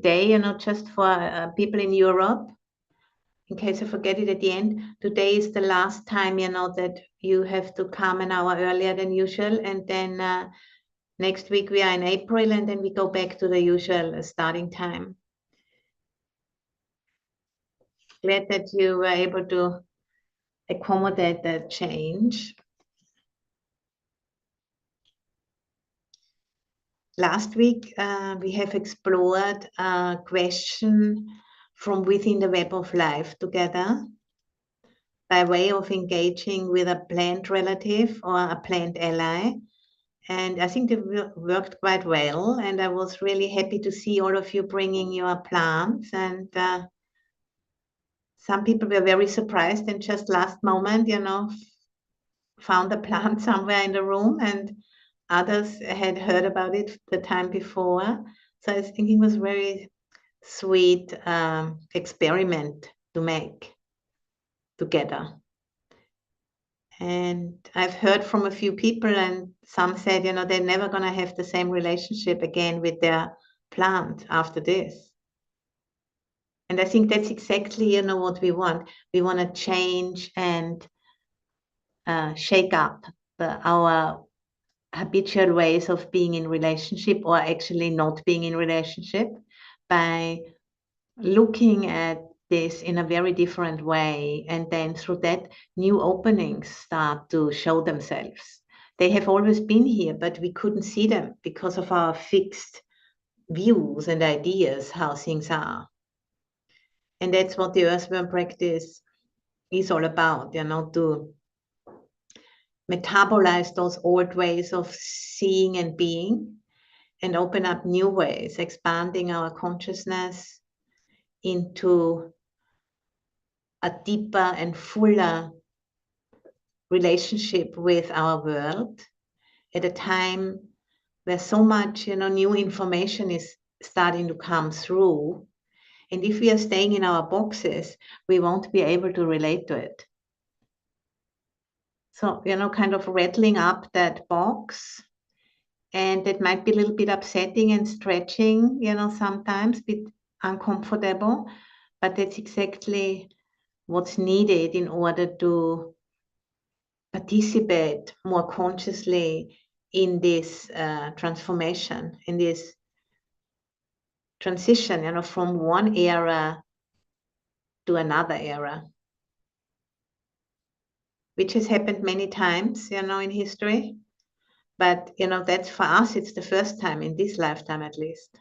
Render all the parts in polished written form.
today, you know, just for people in Europe, in case I forget it at the end, today is the last time, you know, that you have to come an hour earlier than usual. And then next week we are in April, and then we go back to the usual starting time. Glad that you were able to accommodate that change. Last week, we have explored a question from within the web of life together by way of engaging with a plant relative or a plant ally. And I think it worked quite well. And I was really happy to see all of you bringing your plants. And some people were very surprised and just last moment, you know, found a plant somewhere in the room, and others had heard about it the time before. So I think it was very sweet experiment to make together. And I've heard from a few people, and some said, you know, they're never going to have the same relationship again with their plant after this. And I think that's exactly, you know, what we want. We want to change and shake up our habitual ways of being in relationship, or actually not being in relationship, by looking at this in a very different way. And then through that, new openings start to show themselves. They have always been here, but we couldn't see them because of our fixed views and ideas how things are. And that's what the earthworm practice is all about, you know, to metabolize those old ways of seeing and being and open up new ways, expanding our consciousness into a deeper and fuller relationship with our world at a time where so much, you know, new information is starting to come through. And if we are staying in our boxes, we won't be able to relate to it. So, you know, kind of rattling up that box, and it might be a little bit upsetting and stretching, you know, sometimes a bit uncomfortable, but that's exactly what's needed in order to participate more consciously in this transformation, in this transition, you know, from one era to another era, which has happened many times, you know, in history. But, you know, that's for us, it's the first time in this lifetime, at least.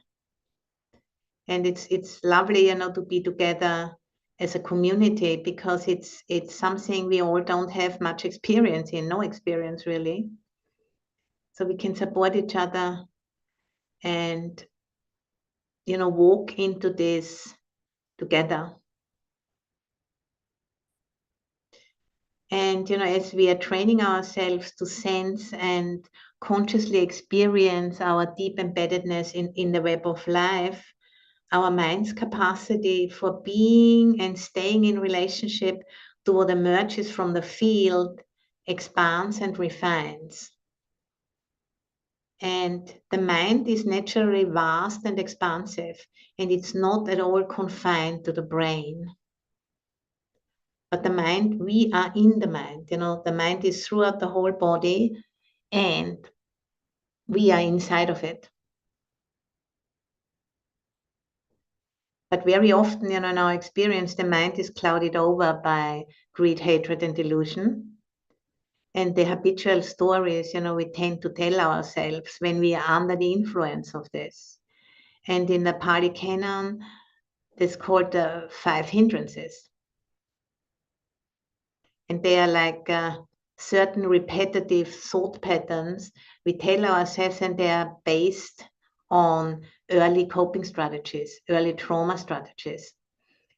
And it's lovely, you know, to be together as a community, because it's something we all don't have much experience in, no experience really. So we can support each other and, you know, walk into this together. And, you know, as we are training ourselves to sense and consciously experience our deep embeddedness in the web of life, our mind's capacity for being and staying in relationship to what emerges from the field expands and refines. And the mind is naturally vast and expansive, and it's not at all confined to the brain. But the mind, we are in the mind, you know, the mind is throughout the whole body, and we are inside of it. But very often, you know, in our experience, the mind is clouded over by greed, hatred, and delusion. And the habitual stories, you know, we tend to tell ourselves when we are under the influence of this. And in the Pali Canon, it's called the 5 hindrances. And they are like certain repetitive thought patterns we tell ourselves, and they are based on early coping strategies, early trauma strategies.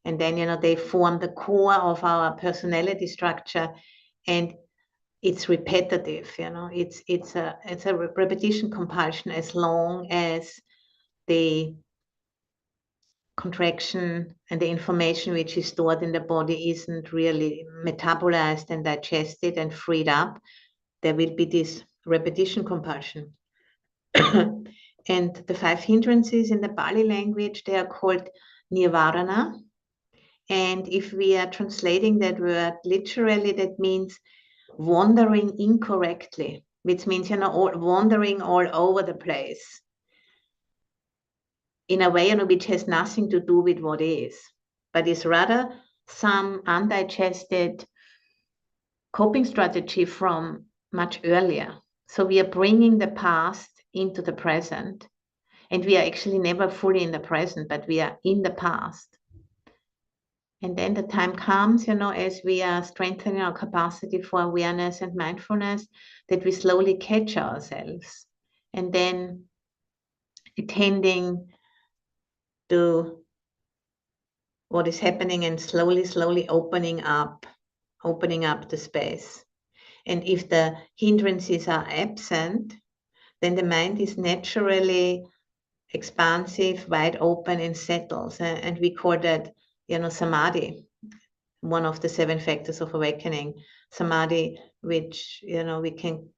And then, you know, they form the core of our personality structure, and it's repetitive, you know, it's a repetition compulsion as long as the contraction and the information which is stored in the body isn't really metabolized and digested and freed up. There will be this repetition compulsion. And the 5 hindrances in the Pali language, they are called nirvarana. And if we are translating that word literally, that means wandering incorrectly, which means, wandering all over the place in a way, which has nothing to do with what is, but is rather some undigested coping strategy from much earlier. So we are bringing the past into the present, and we are actually never fully in the present, but we are in the past. And then the time comes, as we are strengthening our capacity for awareness and mindfulness, that we slowly catch ourselves and then attending to what is happening and slowly opening up the space. And if the hindrances are absent, then the mind is naturally expansive, wide open, and settles. And we call that, samadhi, one of the 7 factors of awakening. Samadhi, which, we can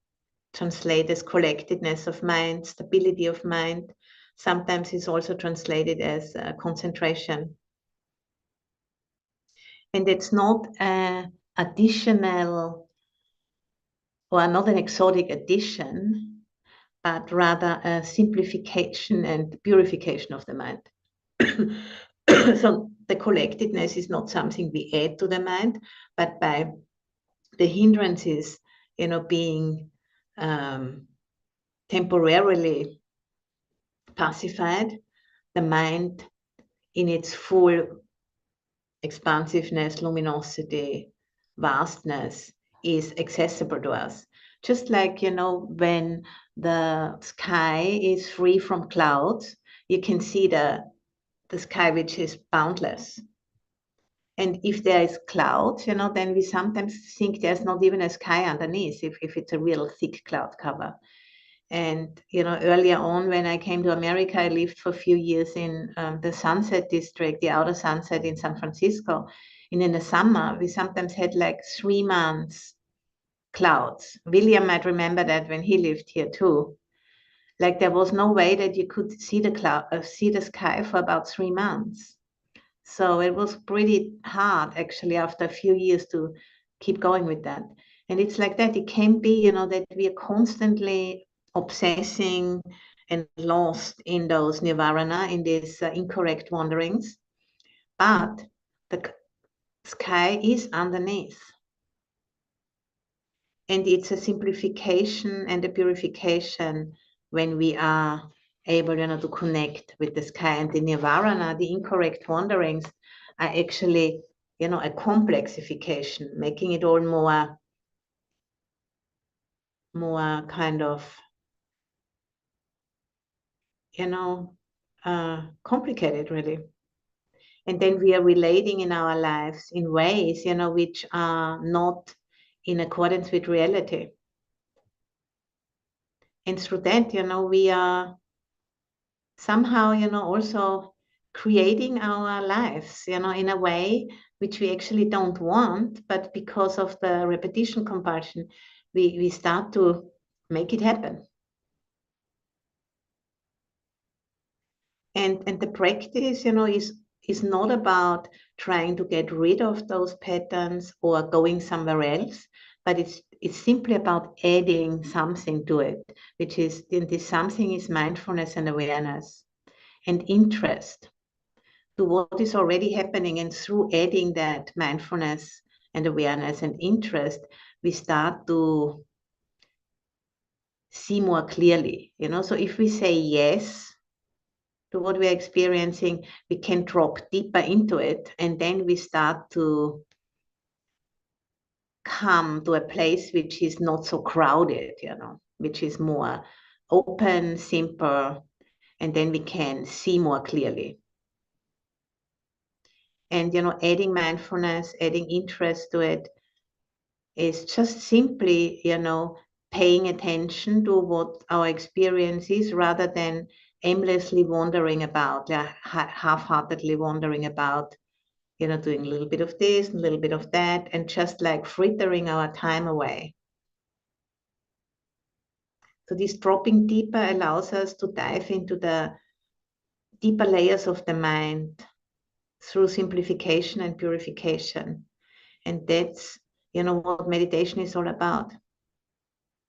translate as collectedness of mind, stability of mind. Sometimes it's also translated as concentration. And it's not an additional or not an exotic addition, but rather a simplification and purification of the mind. So the collectedness is not something we add to the mind, but by the hindrances, being temporarily pacified, the mind in its full expansiveness, luminosity, vastness is accessible to us. Just like, when the sky is free from clouds, you can see the sky, which is boundless. And if there is clouds, then we sometimes think there's not even a sky underneath if it's a real thick cloud cover. And, earlier on when I came to America, I lived for a few years in the Sunset District, the outer Sunset in San Francisco. And in the summer, we sometimes had like 3 months clouds. William might remember that when he lived here too. Like there was no way that you could see the sky for about 3 months. So it was pretty hard actually after a few years to keep going with that. And it's like that. It can be, that we are constantly obsessing and lost in those nirvana, in these incorrect wanderings. But the sky is underneath. And it's a simplification and a purification when we are able, to connect with the sky. And the nirvana, the incorrect wanderings, are actually, a complexification, making it all more kind of, complicated, really. And then we are relating in our lives in ways, which are not in accordance with reality. And through that, we are somehow, also creating our lives, in a way which we actually don't want, but because of the repetition compulsion, we start to make it happen. And the practice, is not about trying to get rid of those patterns or going somewhere else, but it's simply about adding something to it, which is, this something is mindfulness and awareness and interest to what is already happening. And through adding that mindfulness and awareness and interest, we start to see more clearly, So if we say yes to what we're experiencing, we can drop deeper into it, and then we start to come to a place which is not so crowded, which is more open, simple, and then we can see more clearly. And, adding mindfulness, adding interest to it is just simply, paying attention to what our experience is rather than aimlessly wandering about, half-heartedly wandering about, doing a little bit of this, a little bit of that, and just like frittering our time away. So this dropping deeper allows us to dive into the deeper layers of the mind through simplification and purification. And that's, what meditation is all about.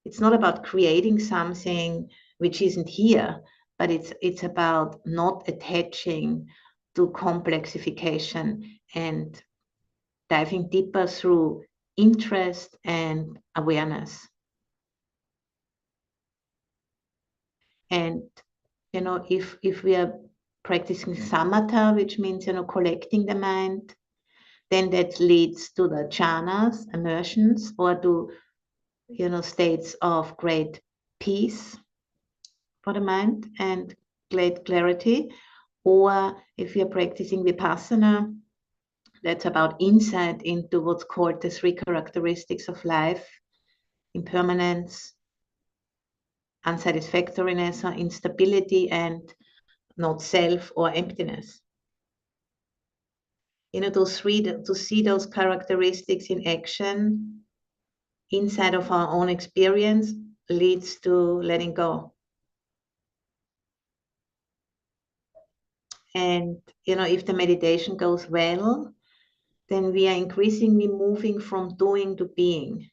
It's not about creating something which isn't here, but it's about not attaching to complexification and diving deeper through interest and awareness. And if we are practicing samatha, which means collecting the mind, then that leads to the jhanas, immersions, or to states of great peace for the mind and great clarity. Or if you're practicing vipassana, that's about insight into what's called the three characteristics of life: impermanence, unsatisfactoriness or instability, and not self or emptiness. Those three, to see those characteristics in action inside of our own experience leads to letting go. And, if the meditation goes well, then we are increasingly moving from doing to being.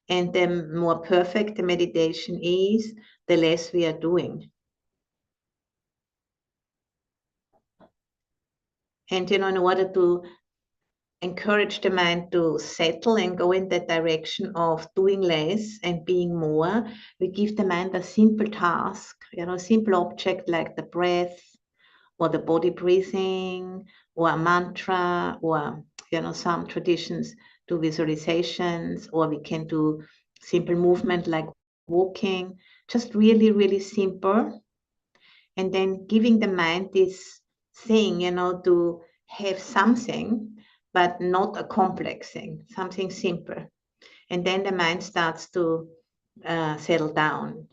And the more perfect the meditation is, the less we are doing. And, in order to encourage the mind to settle and go in that direction of doing less and being more, we give the mind a simple task, a simple object like the breath or the body breathing or a mantra, or some traditions do visualizations, or we can do simple movement like walking, just really, really simple. And then giving the mind this thing, to have something, but not a complex thing, something simple. And then the mind starts to settle down.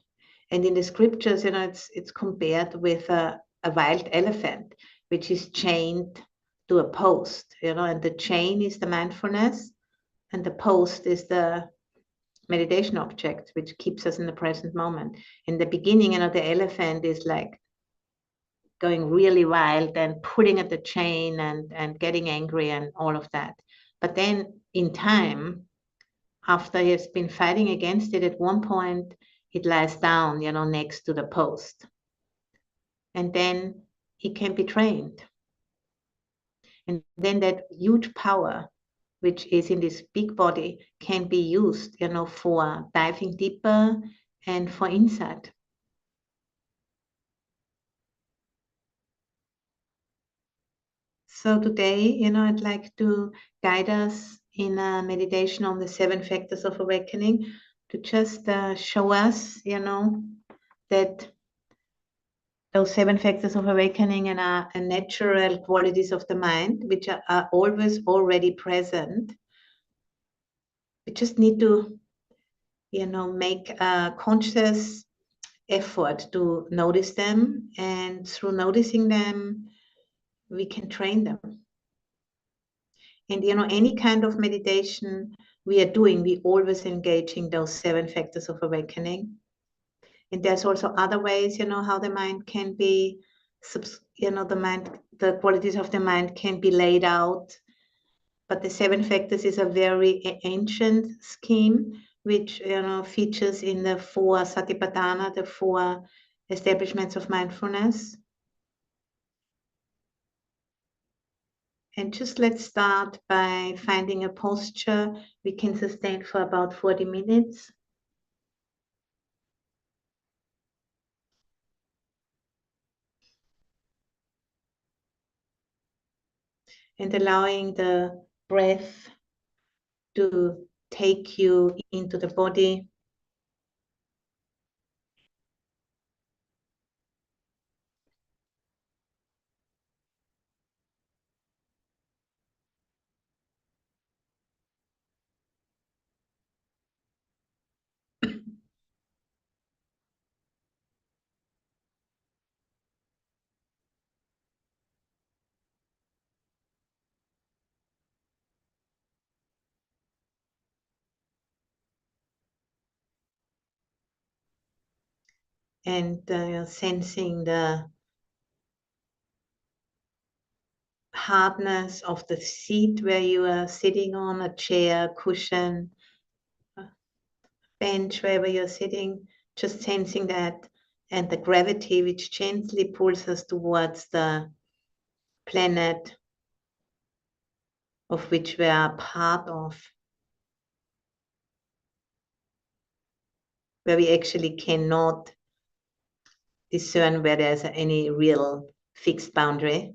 And in the scriptures, it's compared with a wild elephant, which is chained to a post, and the chain is the mindfulness, and the post is the meditation object, which keeps us in the present moment. In the beginning, the elephant is like going really wild and pulling at the chain and getting angry and all of that. But then in time, after he has been fighting against it, at one point it lies down, next to the post. And then it can be trained. And then that huge power, which is in this big body, can be used, for diving deeper and for insight. So today, I'd like to guide us in a meditation on the 7 factors of awakening, to just show us, that those 7 factors of awakening and natural qualities of the mind, which are always already present. We just need to, make a conscious effort to notice them, and through noticing them, we can train them. And, any kind of meditation we are doing, we always engaging those 7 factors of awakening. And there's also other ways, how the mind can be, the qualities of the mind can be laid out. But the 7 factors is a very ancient scheme, which, features in the 4 satipatthana, the 4 establishments of mindfulness. And just let's start by finding a posture we can sustain for about 40 minutes. And allowing the breath to take you into the body. and sensing the hardness of the seat where you are sitting on, a chair, cushion, a bench, wherever you're sitting, just sensing that, and the gravity which gently pulls us towards the planet of which we are part of, where we actually cannot discern where there's any real fixed boundary.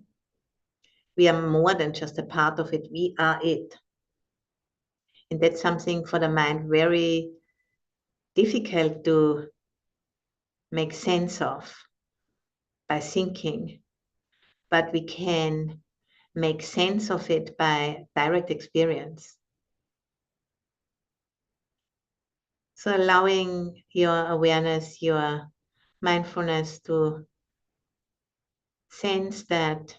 We are more than just a part of it, we are it. And that's something for the mind very difficult to make sense of by thinking, but we can make sense of it by direct experience. So allowing your awareness, your mindfulness to sense that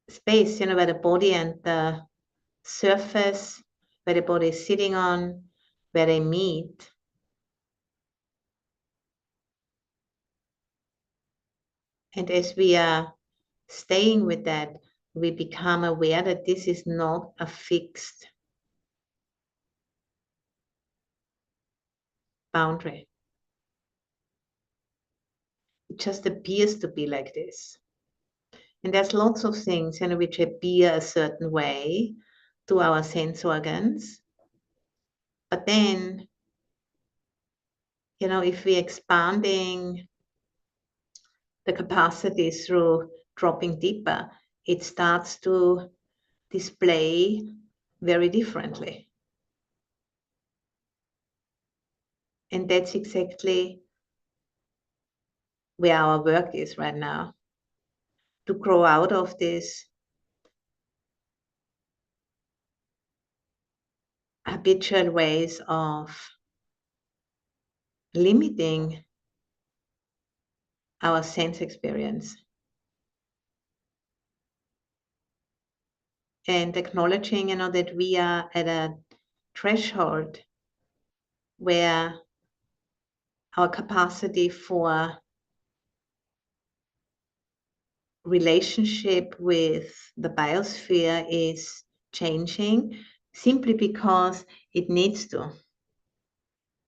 space, where the body and the surface, where the body is sitting on, where they meet. And as we are staying with that, we become aware that this is not a fixed boundary. It just appears to be like this. And there's lots of things, which appear a certain way to our sense organs. But then, if we're expanding the capacity through dropping deeper, it starts to display very differently. And that's exactly where our work is right now, to grow out of this habitual ways of limiting our sense experience and acknowledging, that we are at a threshold where our capacity for relationship with the biosphere is changing simply because it needs to.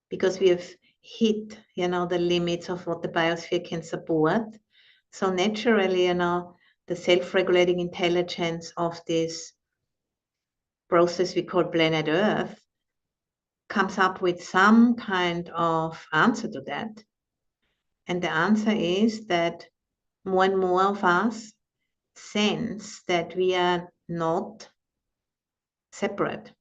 Because we have hit, the limits of what the biosphere can support. So naturally, the self-regulating intelligence of this process we call planet Earth comes up with some kind of answer to that. And the answer is that more and more of us sense that we are not separate.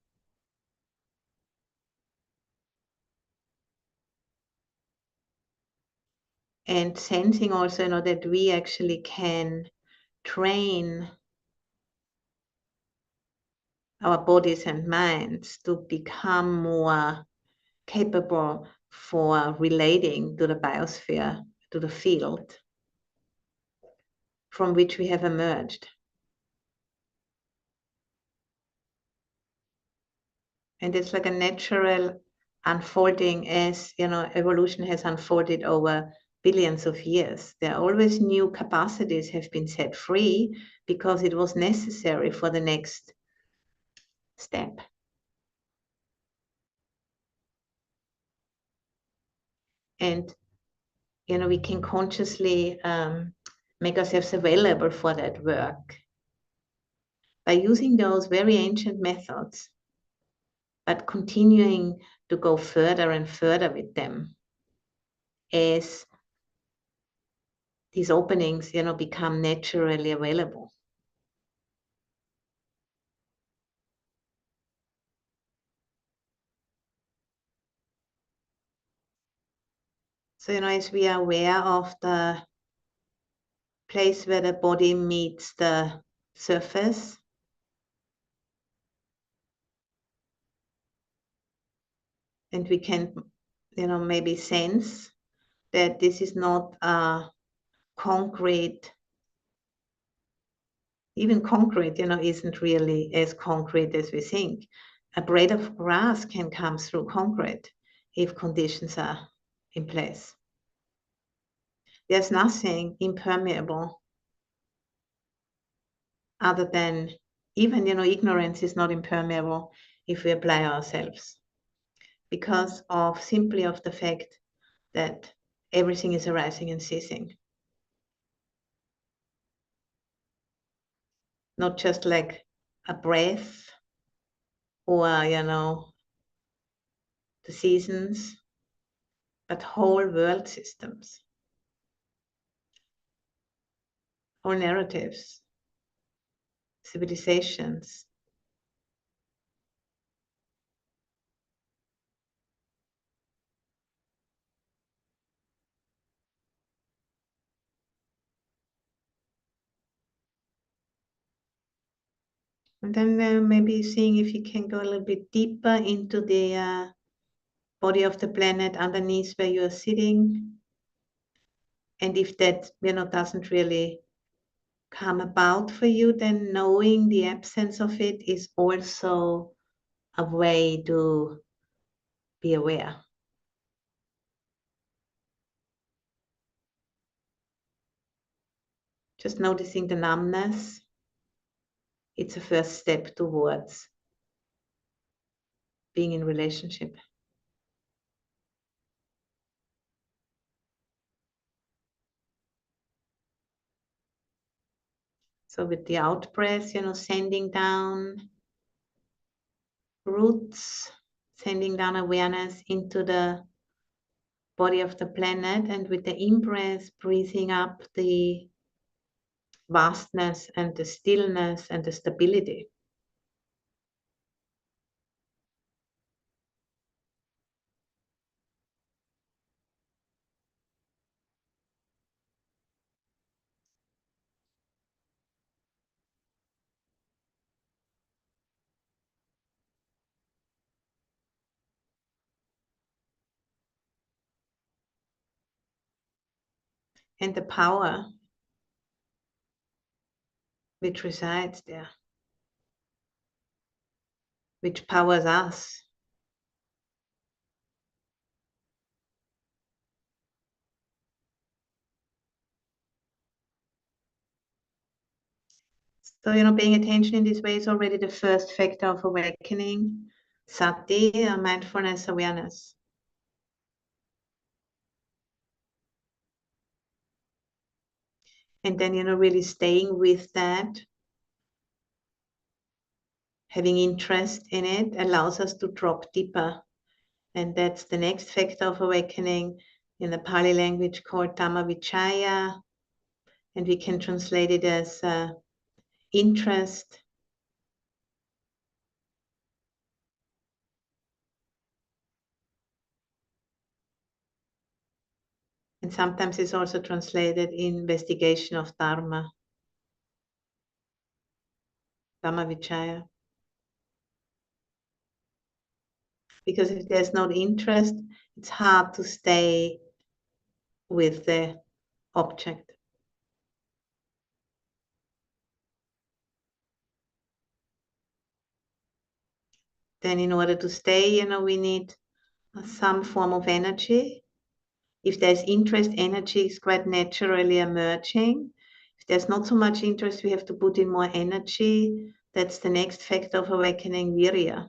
And sensing also, that we actually can train our bodies and minds to become more capable for relating to the biosphere, to the field from which we have emerged. And it's like a natural unfolding as, evolution has unfolded over billions of years. There are always new capacities have been set free because it was necessary for the next step. And, we can consciously make ourselves available for that work by using those very ancient methods, but continuing to go further and further with them as these openings, become naturally available. So, as we are aware of the place where the body meets the surface, and we can, maybe sense that this is not a concrete, even concrete, isn't really as concrete as we think. a blade of grass can come through concrete if conditions are in place. There's nothing impermeable other than even, ignorance is not impermeable if we apply ourselves, because of simply of the fact that everything is arising and ceasing. Not just like a breath or, the seasons, but whole world systems, whole narratives, civilizations. And then maybe seeing if you can go a little bit deeper into the body of the planet underneath where you are sitting. And if that, doesn't really come about for you, then knowing the absence of it is also a way to be aware. Just noticing the numbness. It's a first step towards being in relationship. So with the out breath, sending down roots, sending down awareness into the body of the planet, and with the in-breath, breathing up the vastness and the stillness and the stability. And the power which resides there, which powers us. So, paying attention in this way is already the first factor of awakening, sati, mindfulness, awareness. And then, really staying with that, having interest in it, allows us to drop deeper. And that's the next factor of awakening, in the Pali language called Dhamma. And we can translate it as interest. And sometimes it's also translated investigation of Dhamma Vichaya. Because if there's no interest, it's hard to stay with the object. Then in order to stay, we need some form of energy. If there's interest, energy is quite naturally emerging. If there's not so much interest, we have to put in more energy. That's the next factor of awakening, virya.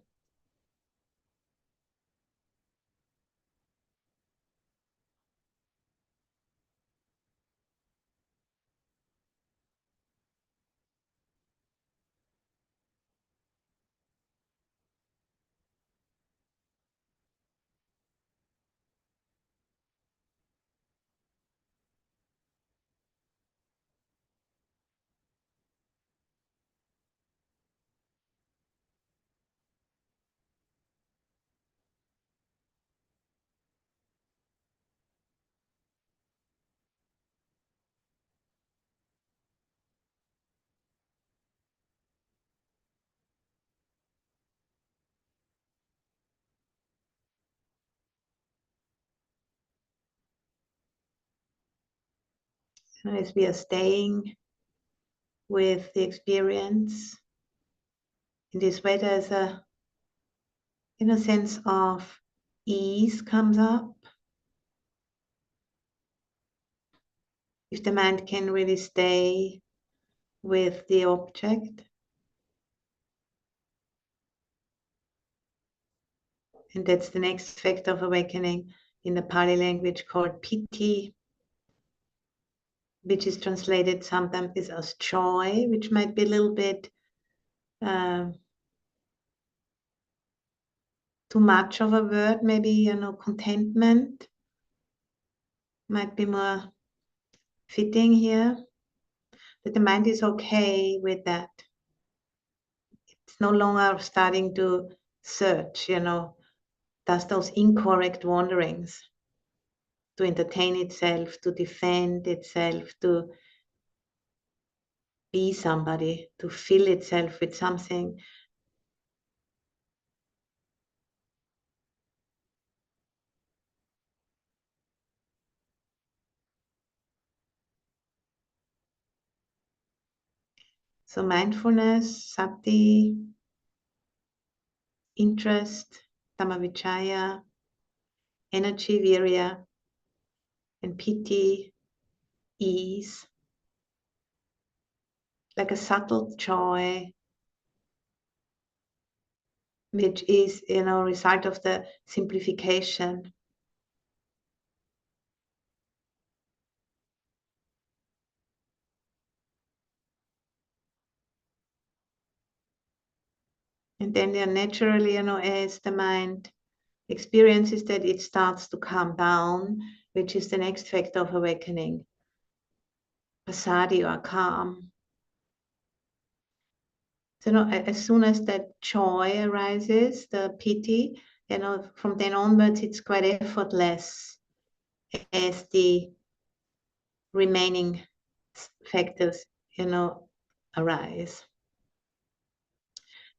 As we are staying with the experience, in this way there's a sense of ease comes up. If the mind can really stay with the object. And that's the next factor of awakening in the Pali language called piti, which is translated sometimes as joy, which might be a little bit too much of a word. Maybe, contentment might be more fitting here. That the mind is okay with that. It's no longer starting to search, does those incorrect wanderings to entertain itself, to defend itself, to be somebody, to fill itself with something. So mindfulness, sati, interest, dhammavichaya, energy, virya, and piti, ease, like a subtle joy, which is, a result of the simplification. And then naturally, as the mind experiences that, it starts to calm down, which is the next factor of awakening, passaddhi or calm. So, as soon as that joy arises, the piti, from then onwards, it's quite effortless as the remaining factors, arise.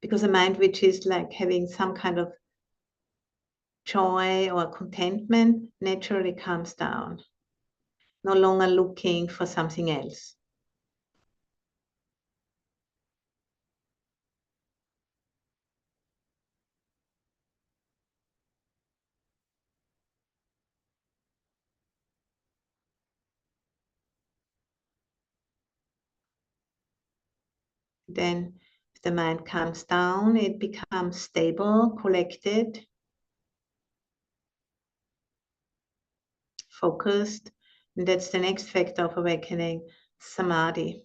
Because a mind which is like having some kind of joy or contentment naturally calms down, no longer looking for something else. Then if the mind calms down, it becomes stable, collected, focused. And that's the next factor of awakening, samadhi.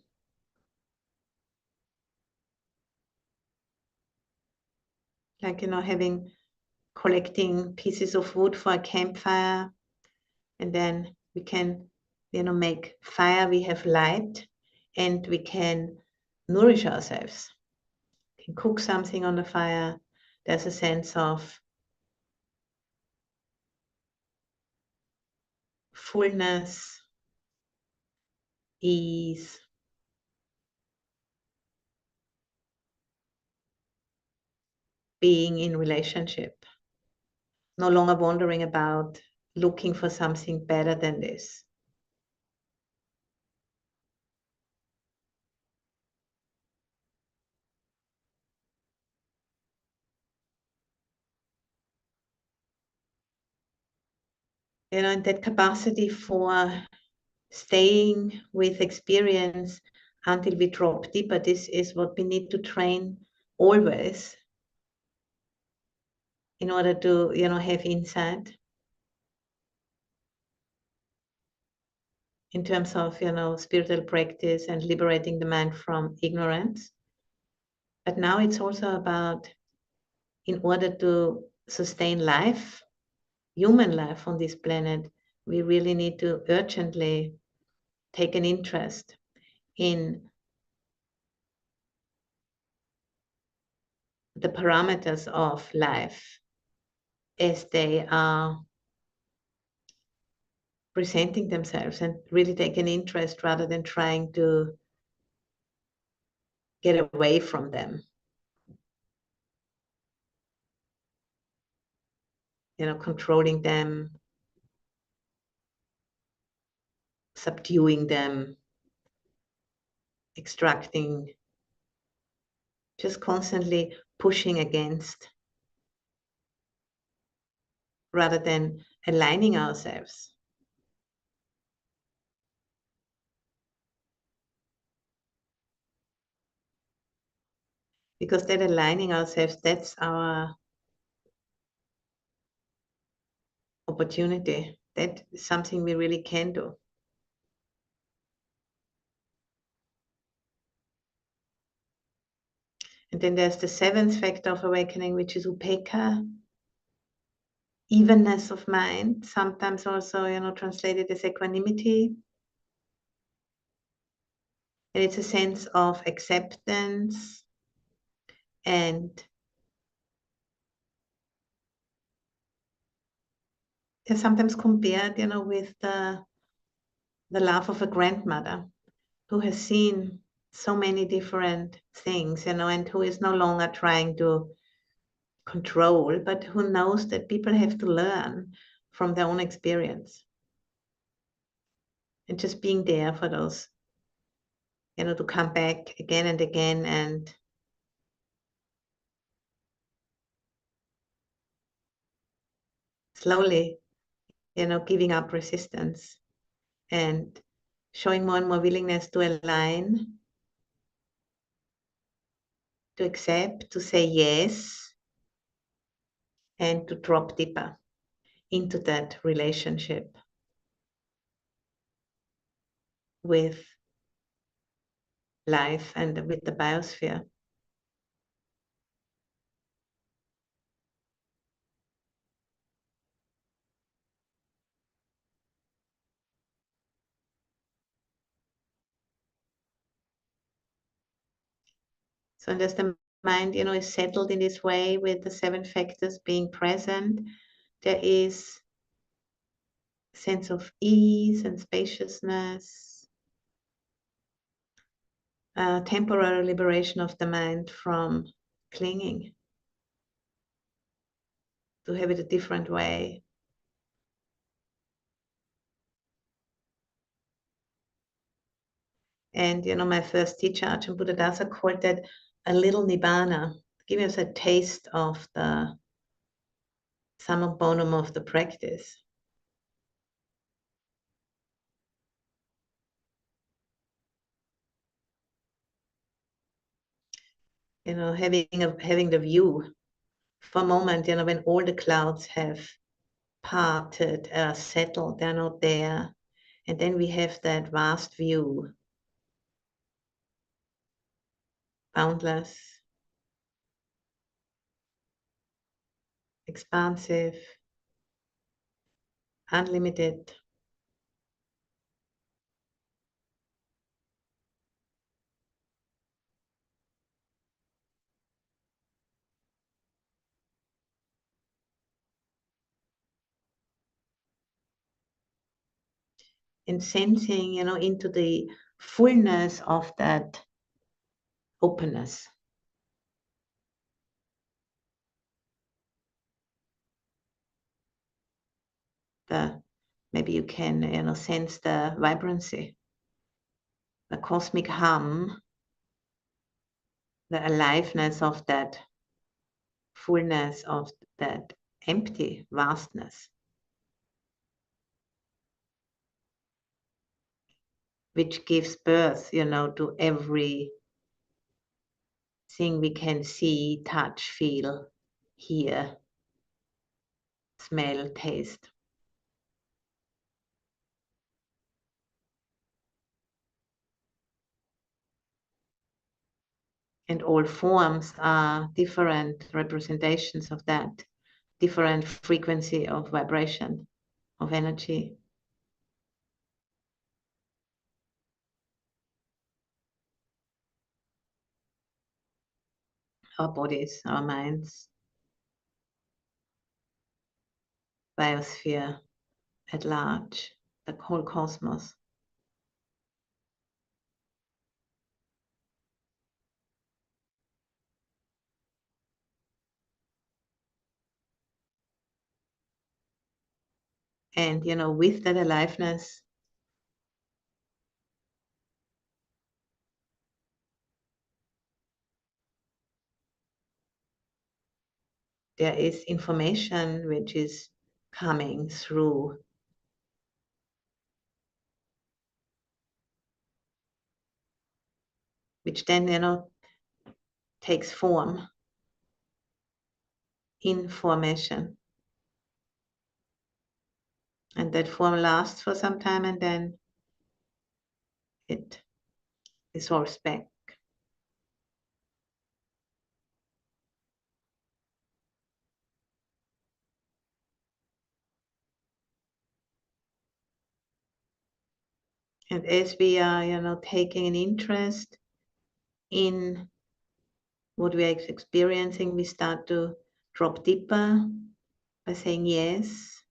Like, collecting pieces of wood for a campfire, and then we can, make fire, we have light, and we can nourish ourselves. We can cook something on the fire. There's a sense of fullness, ease, being in relationship, no longer wondering about looking for something better than this. And that capacity for staying with experience until we drop deeper, this is what we need to train always in order to, have insight in terms of, spiritual practice and liberating the mind from ignorance. But now it's also about, in order to sustain life, human life on this planet, we really need to urgently take an interest in the parameters of life as they are presenting themselves, and really take an interest rather than trying to get away from them. Controlling them, subduing them, extracting, just constantly pushing against. rather than aligning ourselves. Because that aligning ourselves, that's our opportunity. That is something we really can do. And then there's the seventh factor of awakening, which is upekkha, evenness of mind, sometimes also, translated as equanimity. And it's a sense of acceptance and they're sometimes compared, with the love of a grandmother who has seen so many different things, and who is no longer trying to control, but who knows that people have to learn from their own experience. And just being there for those, to come back again and again and slowly, giving up resistance and showing more and more willingness to align, to accept, to say yes, and to drop deeper into that relationship with life and with the biosphere. So as the mind, is settled in this way with the seven factors being present, there is a sense of ease and spaciousness, temporary liberation of the mind from clinging, to have it a different way. And my first teacher, Ajahn Buddhadasa, called that a little nibbana, giving us a taste of the summum bonum of the practice. Having the view for a moment, when all the clouds have parted, settled, they're not there. And then we have that vast view, boundless, expansive, unlimited. And sensing, into the fullness of that openness. Maybe you can, sense the vibrancy, the cosmic hum, the aliveness of that fullness, of that empty vastness, which gives birth, to every thing we can see, touch, feel, hear, smell, taste. And all forms are different representations of that, different frequency of vibration, of energy. Our bodies, our minds, biosphere at large, the whole cosmos. And, with that aliveness, there is information which is coming through. Which then, takes form in formation. And that form lasts for some time and then it dissolves back. And as we are, taking an interest in what we are experiencing, we start to drop deeper by saying yes.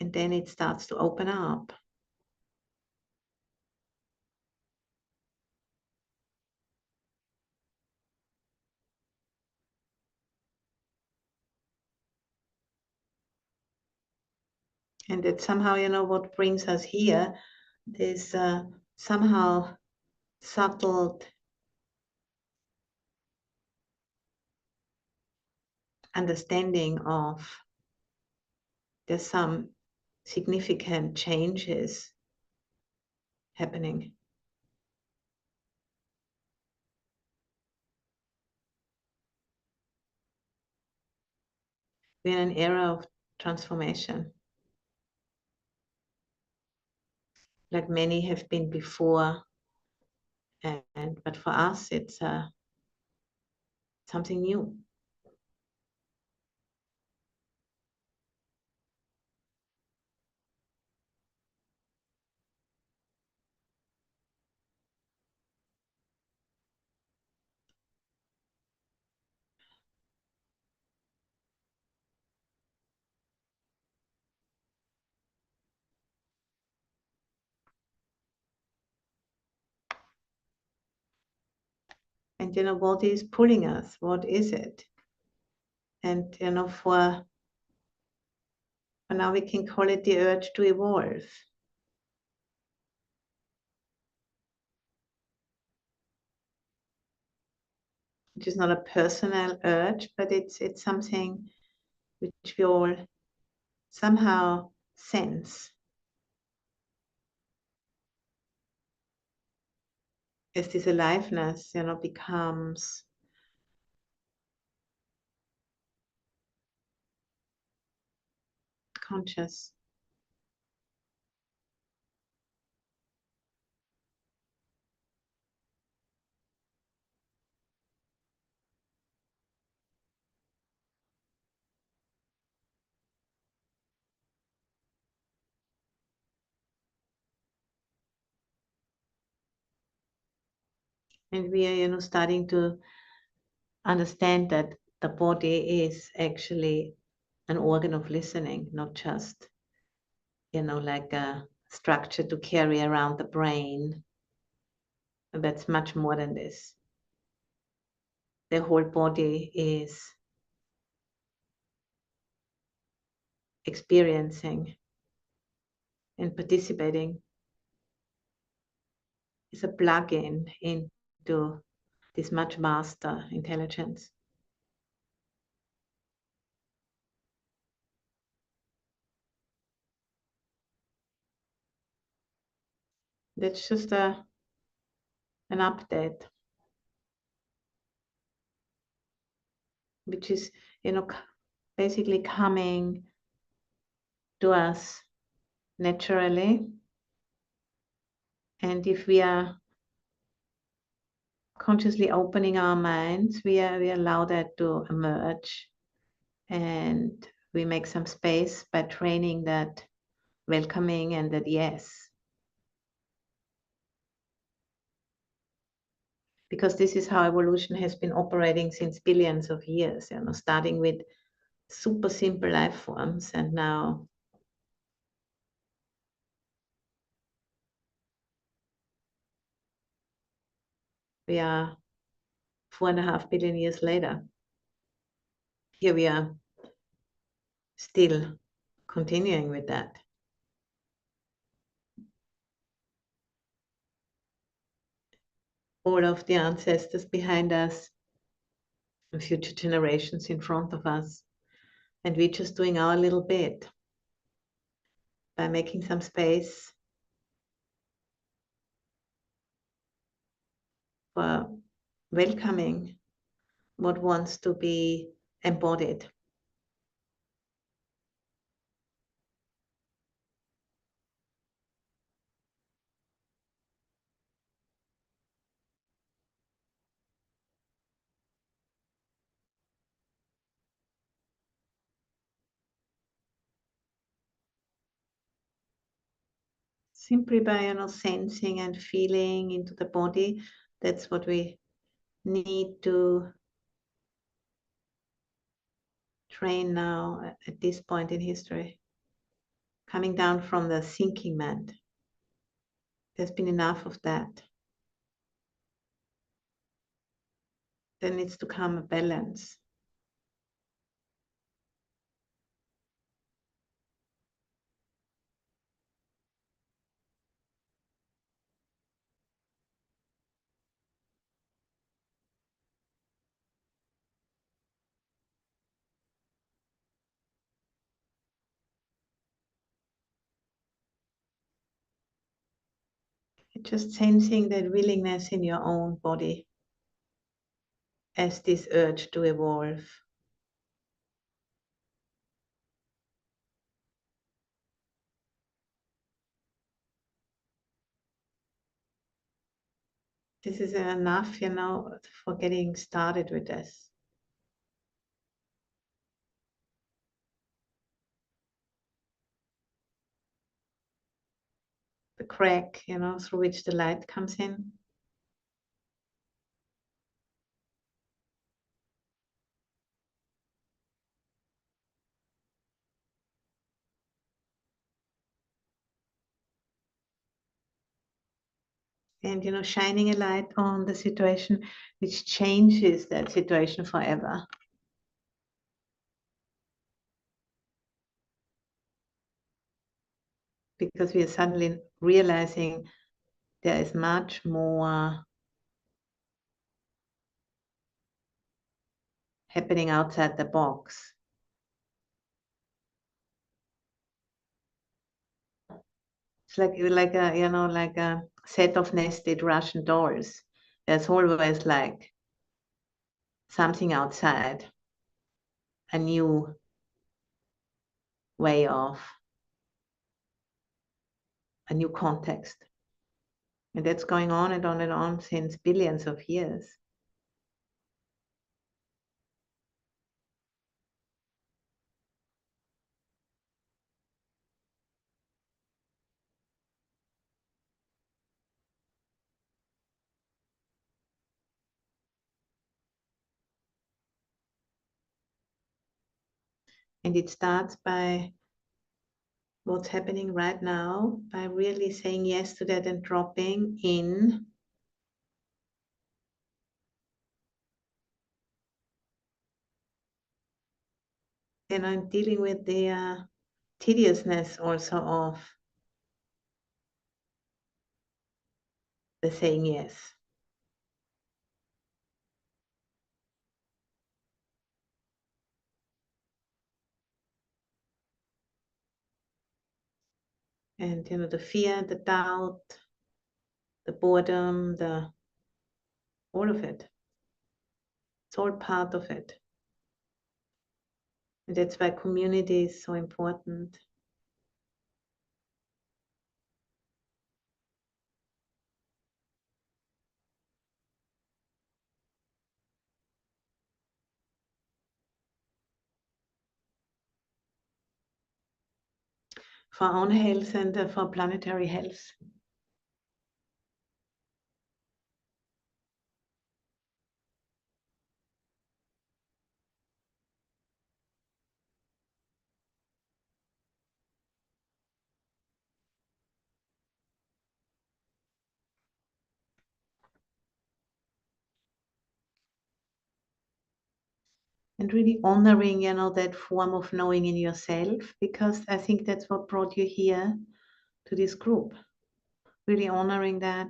And then it starts to open up. And that somehow, what brings us here, this somehow subtle understanding of there's some significant changes happening. We're in an era of transformation, like many have been before, but for us it's something new. And what is pulling us? What is it? And for now we can call it the urge to evolve. Which is not a personal urge, but it's something which we all somehow sense as this aliveness, becomes conscious. And we are, starting to understand that the body is actually an organ of listening, not just, like a structure to carry around the brain. And that's much more than this. The whole body is experiencing and participating. Is a plug-in into this much vaster intelligence. That's just an update, which is, basically coming to us naturally. And if we are consciously opening our minds, we allow that to emerge, and we make some space by training that welcoming and that yes. Because this is how evolution has been operating since billions of years, starting with super simple life forms, and now we are 4.5 billion years later. Here we are still continuing with that. All of the ancestors behind us and future generations in front of us And we're just doing our little bit by making some space for welcoming what wants to be embodied. Simply by sensing and feeling into the body. That's what we need to train now at this point in history. Coming down from the thinking mind. There's been enough of that. There needs to come a balance. Just sensing that willingness in your own body as this urge to evolve. This is enough, for getting started with this. The crack, through which the light comes in. And shining a light on the situation which changes that situation forever. Because we are suddenly realizing there is much more happening outside the box. It's like a set of nested Russian dolls. There's always like something outside, a new way of, a new context. And that's going on and on since billions of years. And it starts by what's happening right now, by really saying yes to that and dropping in and dealing with the tediousness also of the saying yes. And the fear, the doubt, the boredom, all of it. It's all part of it. And that's why community is so important. For our own health and for planetary health. And really honoring, that form of knowing in yourself, because I think that's what brought you here to this group. Really honoring that.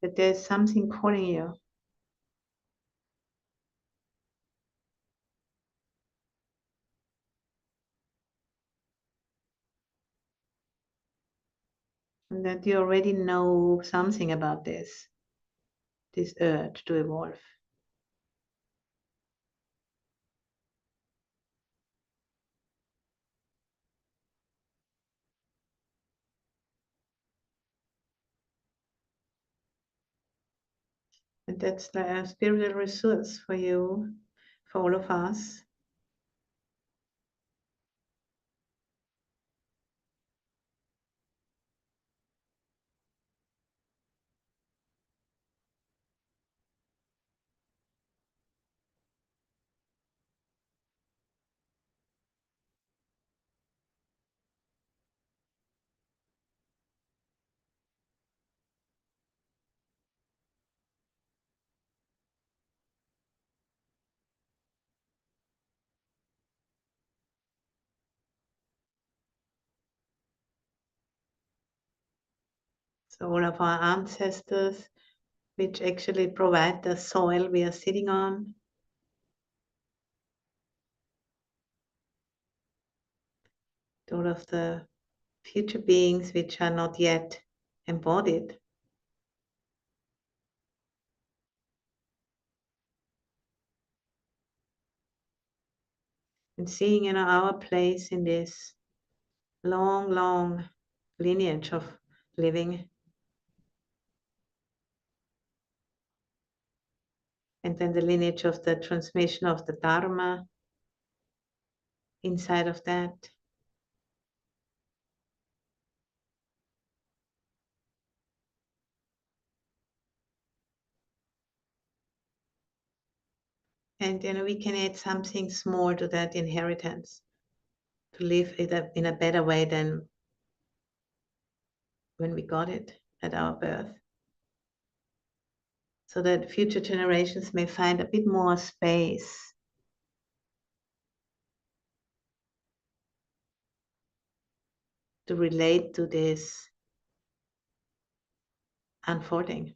that there's something calling you. And that you already know something about this urge to evolve. And that's like a spiritual resource for you, for all of us. So all of our ancestors, which actually provide the soil we are sitting on, all of the future beings which are not yet embodied. And seeing, our place in this long, long lineage of living. And then the lineage of the transmission of the Dharma inside of that. And we can add something small to that inheritance to live in a better way than when we got it at our birth. So that future generations may find a bit more space to relate to this unfolding.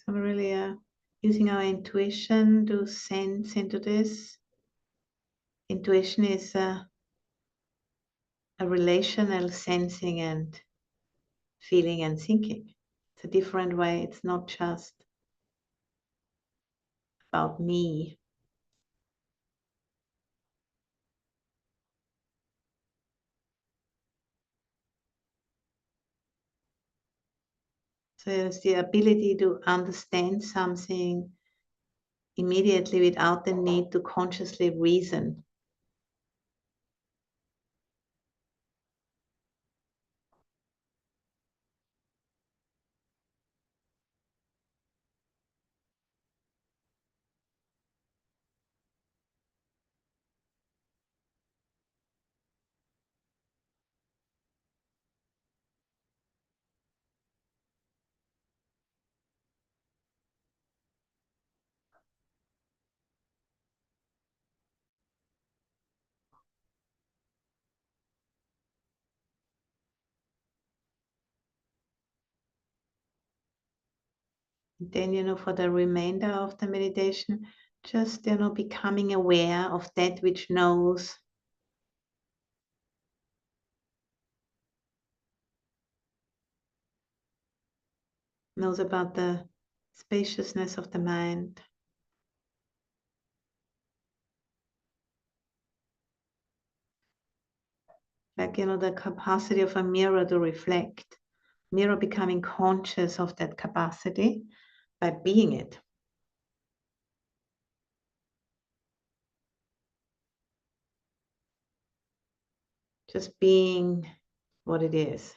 So we're really using our intuition to sense into this. Intuition is a relational sensing and feeling and thinking. It's a different way. It's not just about me. So it's the ability to understand something immediately without the need to consciously reason. Then, for the remainder of the meditation, just, becoming aware of that which knows about the spaciousness of the mind. Like, the capacity of a mirror to reflect. Mirror becoming conscious of that capacity by being it. Just being what it is.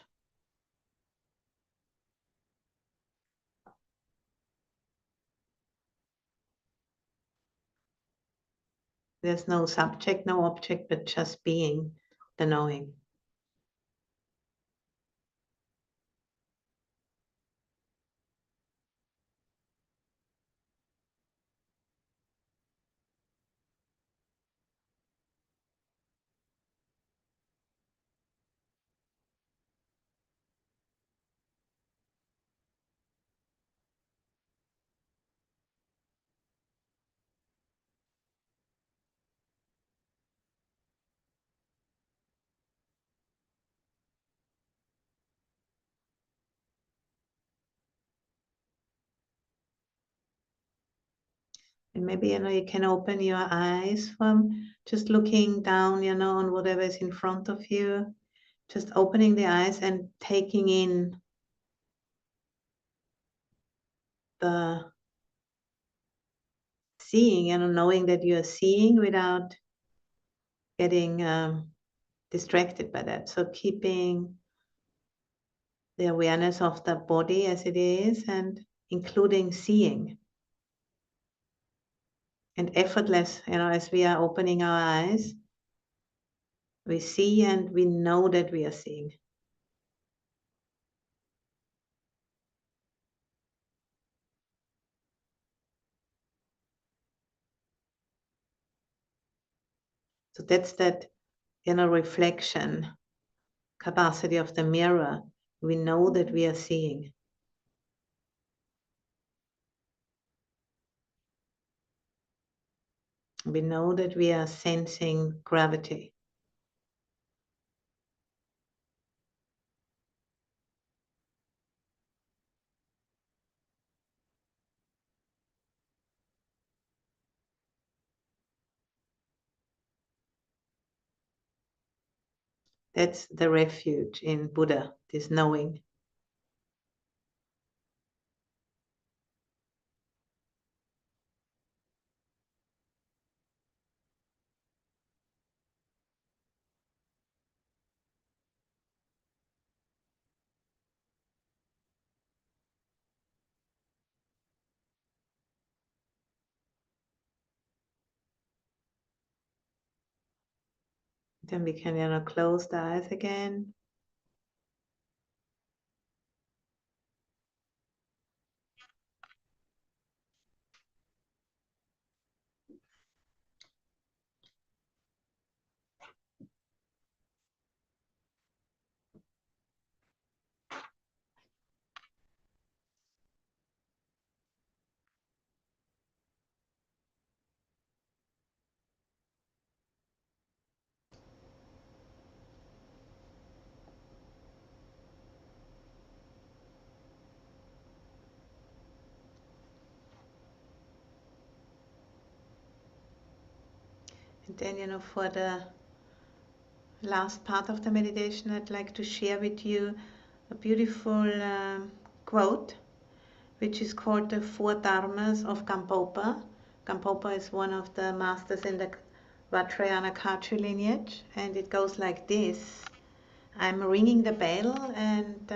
There's no subject, no object, but just being the knowing. And maybe, you can open your eyes from just looking down, on whatever is in front of you. Just opening the eyes and taking in the seeing, knowing that you are seeing without getting distracted by that. So keeping the awareness of the body as it is and including seeing. And effortless, as we are opening our eyes, we see and we know that we are seeing. So that's that, reflection capacity of the mirror. We know that we are seeing. We know that we are sensing gravity. That's the refuge in Buddha, this knowing. Then we can, close the eyes again. And then, for the last part of the meditation, I'd like to share with you a beautiful quote, which is called the Four Dharmas of Gampopa. Gampopa is one of the masters in the Vajrayana Khachu lineage, and it goes like this. I'm ringing the bell, and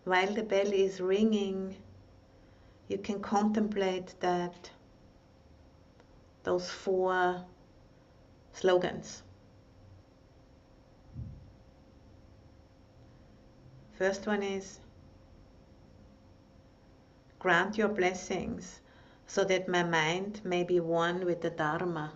while the bell is ringing, you can contemplate those four slogans. First one is, grant your blessings so that my mind may be one with the Dharma.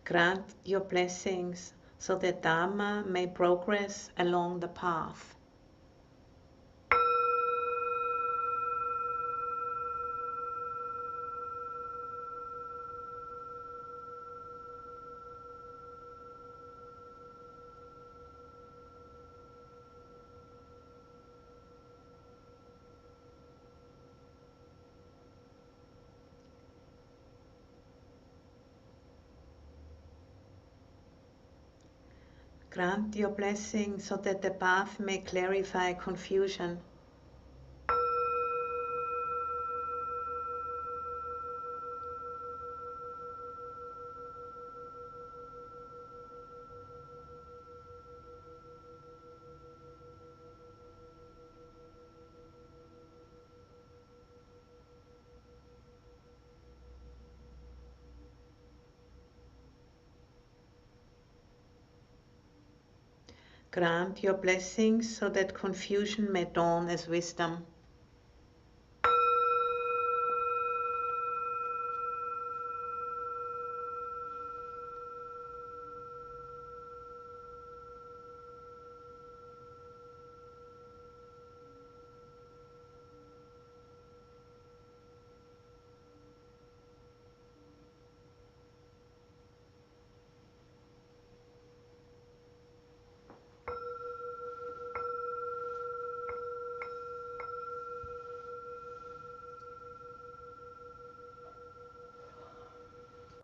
Grant your blessings so that Dharma may progress along the path. Grant your blessing so that the path may clarify confusion. Grant your blessings so that confusion may dawn as wisdom.